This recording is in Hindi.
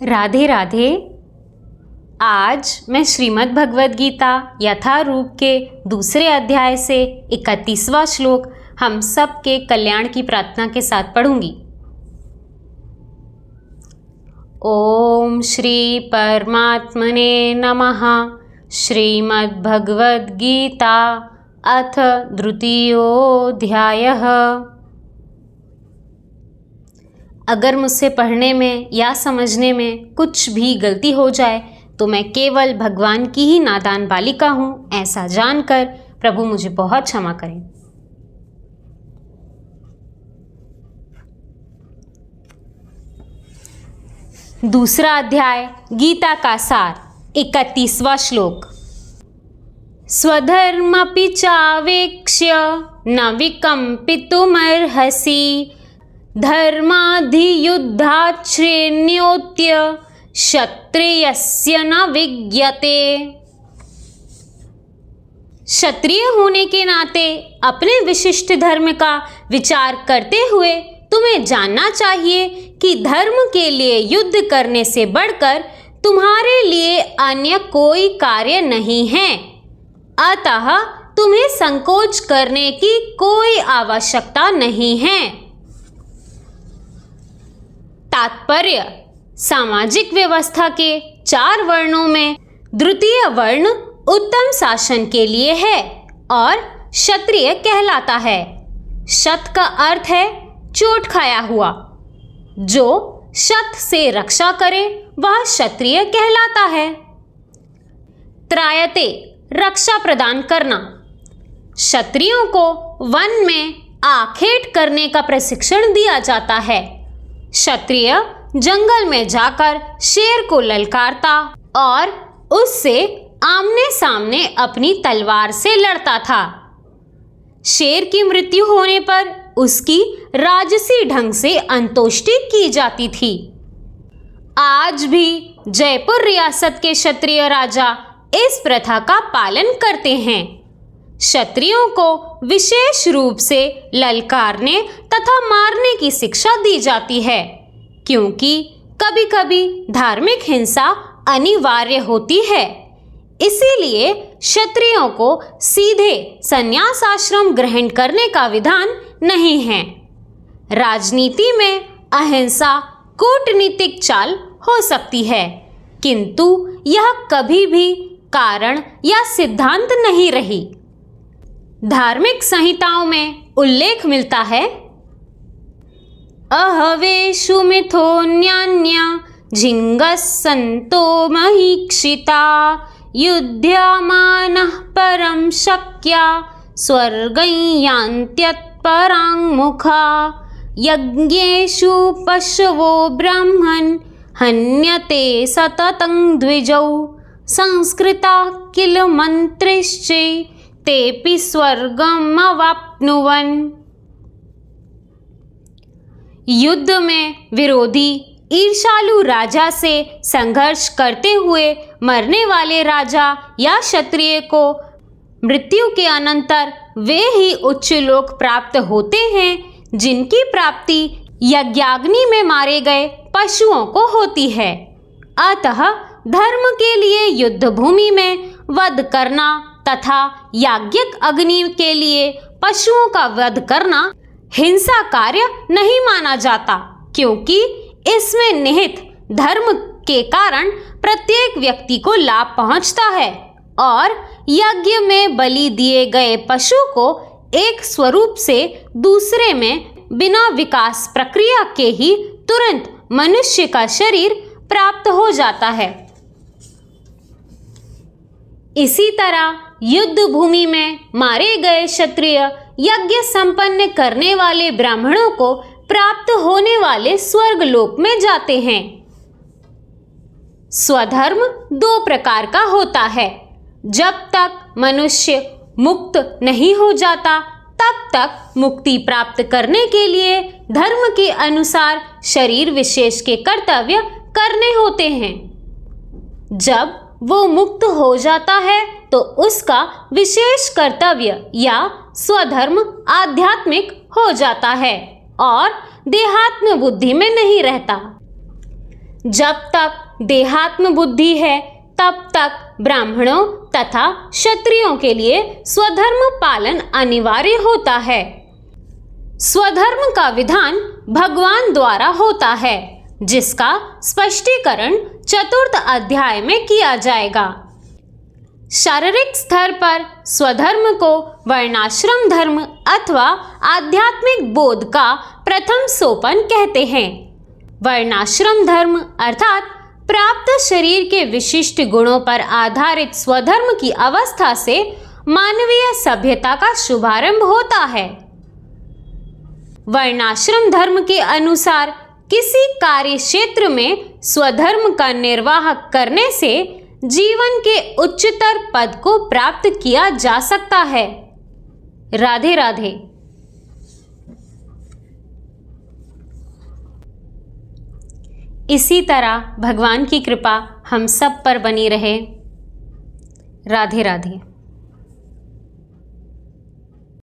राधे राधे। आज मैं श्रीमद् भगवद गीता यथारूप के दूसरे अध्याय से 31वां श्लोक हम सब के कल्याण की प्रार्थना के साथ पढ़ूंगी। ओम श्री परमात्मने नमः। श्रीमद् भगवद गीता अथ द्वितीयोऽध्यायः। अगर मुझसे पढ़ने में या समझने में कुछ भी गलती हो जाए तो मैं केवल भगवान की ही नादान बालिका हूँ, ऐसा जानकर प्रभु मुझे बहुत क्षमा करें। दूसरा अध्याय गीता का सार 31वां श्लोक। स्वधर्मपि चावेक्ष्य न विकम्पितुमर्हसि धर्माधियुद्धात् श्रेण्योत्य क्षत्रियस्य न विज्ञते। क्षत्रिय होने के नाते अपने विशिष्ट धर्म का विचार करते हुए तुम्हें जानना चाहिए कि धर्म के लिए युद्ध करने से बढ़कर तुम्हारे लिए अन्य कोई कार्य नहीं है, अतः तुम्हें संकोच करने की कोई आवश्यकता नहीं है। तात्पर्य: सामाजिक व्यवस्था के 4 वर्णों में द्वितीय वर्ण उत्तम शासन के लिए है और क्षत्रिय कहलाता है। क्षत का अर्थ है चोट खाया हुआ। जो क्षत से रक्षा करे वह क्षत्रिय कहलाता है। त्रायते रक्षा प्रदान करना। क्षत्रियों को वन में आखेट करने का प्रशिक्षण दिया जाता है। क्षत्रिय जंगल में जाकर शेर को ललकारता और उससे आमने सामने अपनी तलवार से लड़ता था। शेर की मृत्यु होने पर उसकी राजसी ढंग से अंत्येष्टि की जाती थी। आज भी जयपुर रियासत के क्षत्रिय राजा इस प्रथा का पालन करते हैं। क्षत्रियों को विशेष रूप से ललकारने तथा मारने की शिक्षा दी जाती है, क्योंकि कभी-कभी धार्मिक हिंसा अनिवार्य होती है। इसीलिए क्षत्रियों को सीधे संन्यास आश्रम ग्रहण करने का विधान नहीं है। राजनीति में अहिंसा कूटनीतिक चाल हो सकती है, किंतु यह कभी भी कारण या सिद्धांत नहीं रही। धार्मिक संहिताओं में उल्लेख मिलता है, अहवेषु मिथोन्यान्य झिंगस्सन्तो महीक्षिता युध्यमानः परं शक्या स्वर्गं यान्त्यत्पराङ्मुखा यज्ञेषु पशवो ब्रह्मन् हन्यते सततं द्विजौ संस्कृता किल मन्त्रिश्चे तेपि स्वर्गम् अवाप्नुवन्। युद्ध में विरोधी ईर्ष्यालु राजा से संघर्ष करते हुए मरने वाले राजा या क्षत्रिय को मृत्यु के अनंतर वे ही उच्च लोक प्राप्त होते हैं जिनकी प्राप्ति यज्ञाग्नि में मारे गए पशुओं को होती है। अतः धर्म के लिए युद्ध भूमि में वध करना तथा याज्ञिक अग्नि के लिए पशुओं का वध करना हिंसा कार्य नहीं माना जाता, क्योंकि इसमें निहित धर्म के कारण प्रत्येक व्यक्ति को लाभ पहुंचता है और यज्ञ में बलि दिए गए पशु को एक स्वरूप से दूसरे में बिना विकास प्रक्रिया के ही तुरंत मनुष्य का शरीर प्राप्त हो जाता है। इसी तरह युद्ध भूमि में मारे गए क्षत्रिय यज्ञ संपन्न करने वाले ब्राह्मणों को प्राप्त होने वाले स्वर्ग लोक में जाते हैं। स्वधर्म 2 प्रकार का होता है। जब तक मनुष्य मुक्त नहीं हो जाता तब तक मुक्ति प्राप्त करने के लिए धर्म के अनुसार शरीर विशेष के कर्तव्य करने होते हैं। जब वो मुक्त हो जाता है तो उसका विशेष कर्तव्य या स्वधर्म आध्यात्मिक हो जाता है और देहात्म बुद्धि में नहीं रहता। जब तक देहात्म बुद्धि है तब तक ब्राह्मणों तथा क्षत्रियों के लिए स्वधर्म पालन अनिवार्य होता है। स्वधर्म का विधान भगवान द्वारा होता है, जिसका स्पष्टीकरण चतुर्थ अध्याय में किया जाएगा। शारीरिक स्तर पर स्वधर्म को वर्णाश्रम धर्म अथवा आध्यात्मिक बोध का प्रथम सोपान कहते हैं। वर्णाश्रम धर्म अर्थात प्राप्त शरीर के विशिष्ट गुणों पर आधारित स्वधर्म की अवस्था से मानवीय सभ्यता का शुभारंभ होता है। वर्णाश्रम धर्म के अनुसार किसी कार्य क्षेत्र में स्वधर्म का निर्वाह करने से जीवन के उच्चतर पद को प्राप्त किया जा सकता है। राधे राधे। इसी तरह भगवान की कृपा हम सब पर बनी रहे। राधे राधे।